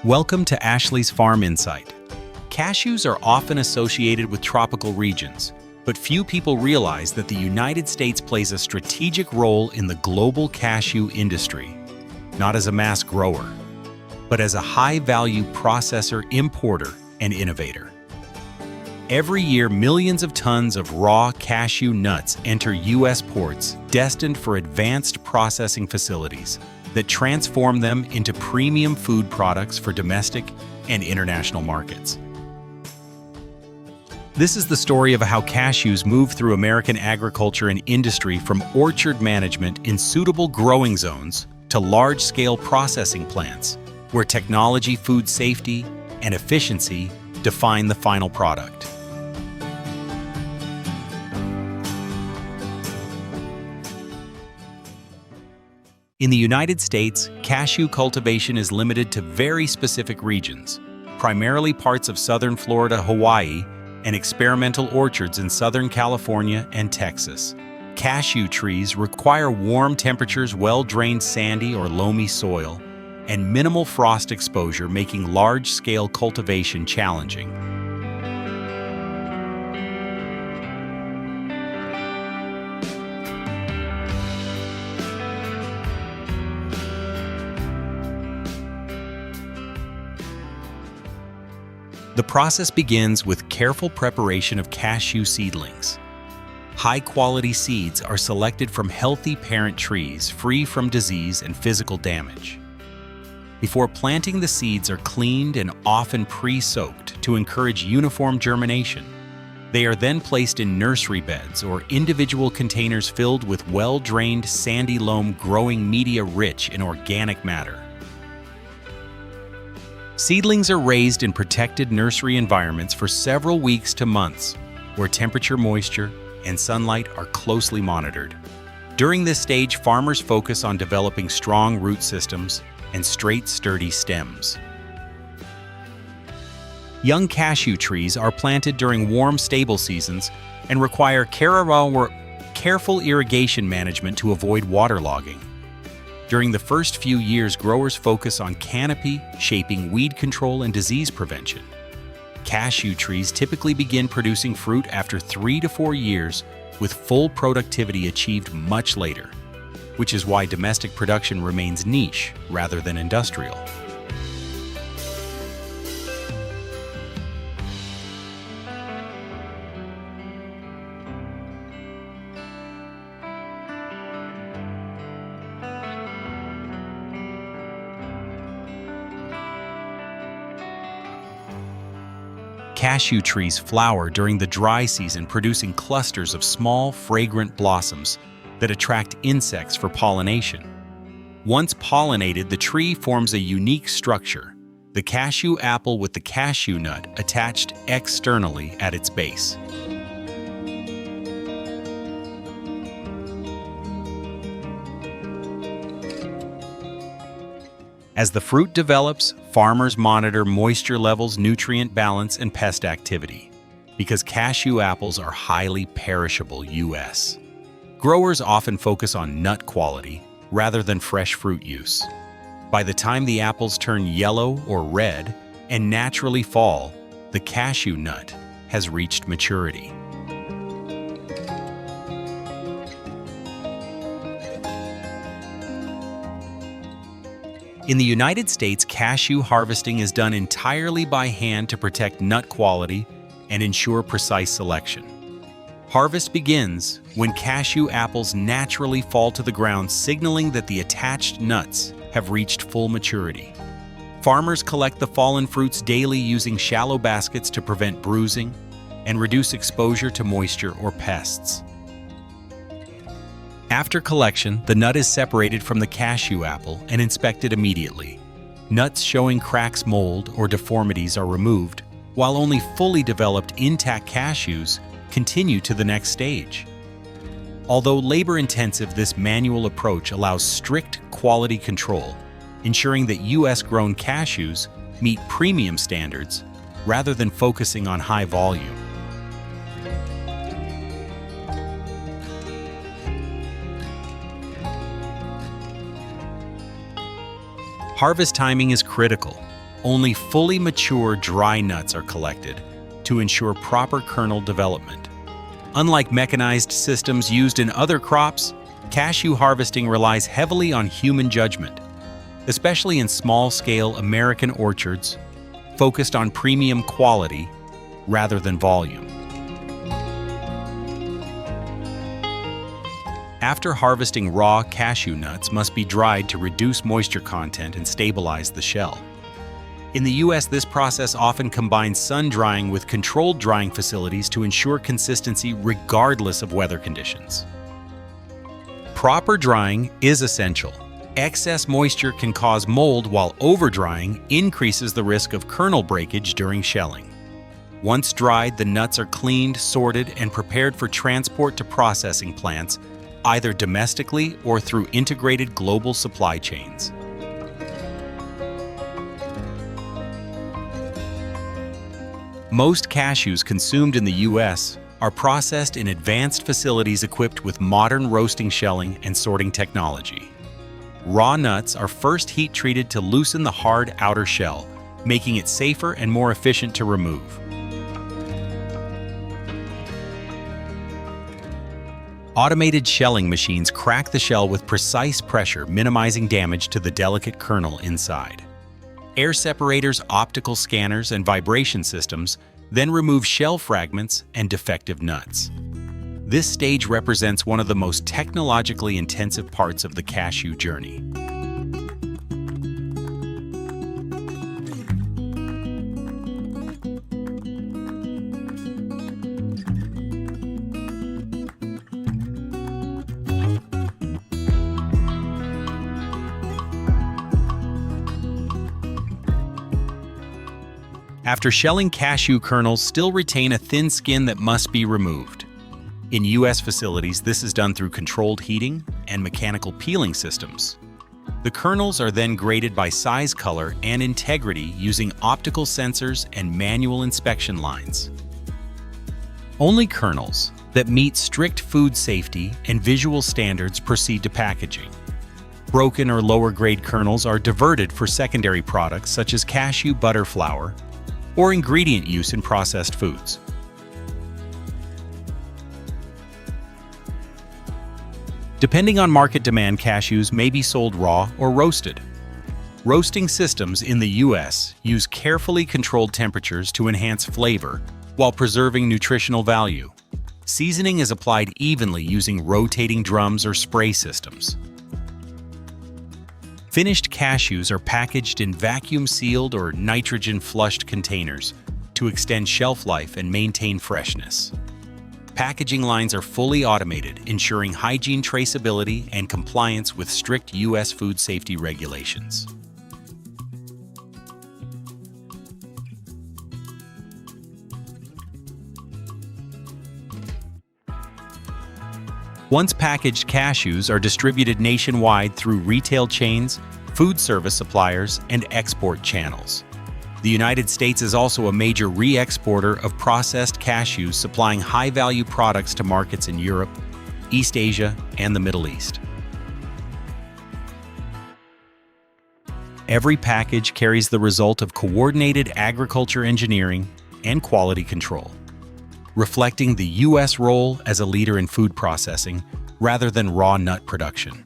Welcome to Ashley's Farm Insight. Cashews are often associated with tropical regions, but few people realize that the United States plays a strategic role in the global cashew industry, not as a mass grower, but as a high-value processor, importer, and innovator. Every year, millions of tons of raw cashew nuts enter U.S. ports destined for advanced processing facilities that transform them into premium food products for domestic and international markets. This is the story of how cashews move through American agriculture and industry from orchard management in suitable growing zones to large-scale processing plants, where technology, food safety, and efficiency define the final product. In the United States, cashew cultivation is limited to very specific regions, primarily parts of southern Florida, Hawaii, and experimental orchards in Southern California and Texas. Cashew trees require warm temperatures, well-drained sandy or loamy soil, and minimal frost exposure, making large-scale cultivation challenging. The process begins with careful preparation of cashew seedlings. High-quality seeds are selected from healthy parent trees free from disease and physical damage. Before planting, the seeds are cleaned and often pre-soaked to encourage uniform germination. They are then placed in nursery beds or individual containers filled with well-drained sandy loam growing media rich in organic matter. Seedlings are raised in protected nursery environments for several weeks to months, where temperature, moisture, and sunlight are closely monitored. During this stage, farmers focus on developing strong root systems and straight, sturdy stems. Young cashew trees are planted during warm, stable seasons and require careful irrigation management to avoid waterlogging. During the first few years, growers focus on canopy, shaping, weed control, and disease prevention. Cashew trees typically begin producing fruit after 3 to 4 years, with full productivity achieved much later, which is why domestic production remains niche rather than industrial. Cashew trees flower during the dry season, producing clusters of small, fragrant blossoms that attract insects for pollination. Once pollinated, the tree forms a unique structure, the cashew apple with the cashew nut attached externally at its base. As the fruit develops, farmers monitor moisture levels, nutrient balance, and pest activity, because cashew apples are highly perishable U.S. Growers often focus on nut quality rather than fresh fruit use. By the time the apples turn yellow or red and naturally fall, the cashew nut has reached maturity. In the United States, cashew harvesting is done entirely by hand to protect nut quality and ensure precise selection. Harvest begins when cashew apples naturally fall to the ground, signaling that the attached nuts have reached full maturity. Farmers collect the fallen fruits daily using shallow baskets to prevent bruising and reduce exposure to moisture or pests. After collection, the nut is separated from the cashew apple and inspected immediately. Nuts showing cracks, mold, or deformities are removed, while only fully developed intact cashews continue to the next stage. Although labor-intensive, this manual approach allows strict quality control, ensuring that U.S.-grown cashews meet premium standards rather than focusing on high volume. Harvest timing is critical. only fully mature dry nuts are collected to ensure proper kernel development. Unlike mechanized systems used in other crops, cashew harvesting relies heavily on human judgment, especially in small-scale American orchards focused on premium quality rather than volume. After harvesting, raw cashew nuts must be dried to reduce moisture content and stabilize the shell. In the US, this process often combines sun drying with controlled drying facilities to ensure consistency regardless of weather conditions. Proper drying is essential. Excess moisture can cause mold, while over-drying increases the risk of kernel breakage during shelling. Once dried, the nuts are cleaned, sorted, and prepared for transport to processing plants, either domestically or through integrated global supply chains. Most cashews consumed in the US are processed in advanced facilities equipped with modern roasting, shelling, and sorting technology. Raw nuts are first heat-treated to loosen the hard outer shell, making it safer and more efficient to remove. Automated shelling machines crack the shell with precise pressure, minimizing damage to the delicate kernel inside. Air separators, optical scanners, and vibration systems then remove shell fragments and defective nuts. This stage represents one of the most technologically intensive parts of the cashew journey. After shelling, cashew kernels still retain a thin skin that must be removed. In US facilities, this is done through controlled heating and mechanical peeling systems. The kernels are then graded by size, color, and integrity using optical sensors and manual inspection lines. Only kernels that meet strict food safety and visual standards proceed to packaging. Broken or lower-grade kernels are diverted for secondary products such as cashew butter flour or ingredient use in processed foods. Depending on market demand, cashews may be sold raw or roasted. Roasting systems in the US use carefully controlled temperatures to enhance flavor while preserving nutritional value. Seasoning is applied evenly using rotating drums or spray systems. Finished cashews are packaged in vacuum-sealed or nitrogen-flushed containers to extend shelf life and maintain freshness. Packaging lines are fully automated, ensuring hygiene, traceability, and compliance with strict US food safety regulations. Once packaged, cashews are distributed nationwide through retail chains, food service suppliers, and export channels. The United States is also a major re-exporter of processed cashews, supplying high-value products to markets in Europe, East Asia, and the Middle East. Every package carries the result of coordinated agriculture engineering and quality control, reflecting the U.S. role as a leader in food processing rather than raw nut production.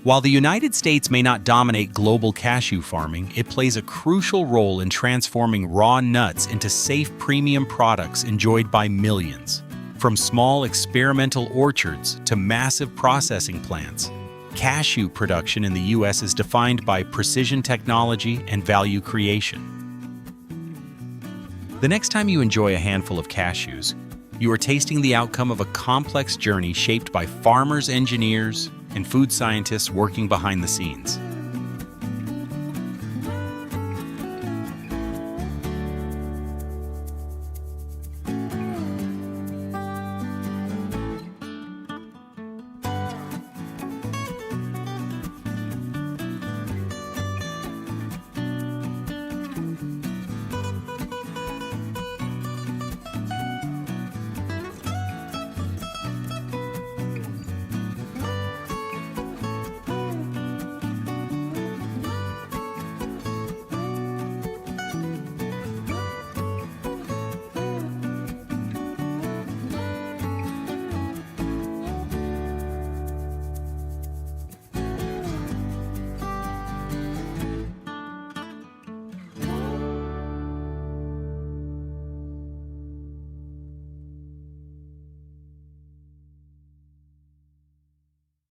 While the United States may not dominate global cashew farming, it plays a crucial role in transforming raw nuts into safe premium products enjoyed by millions. From small experimental orchards to massive processing plants, cashew production in the U.S. is defined by precision technology and value creation. The next time you enjoy a handful of cashews, you are tasting the outcome of a complex journey shaped by farmers, engineers, and food scientists working behind the scenes.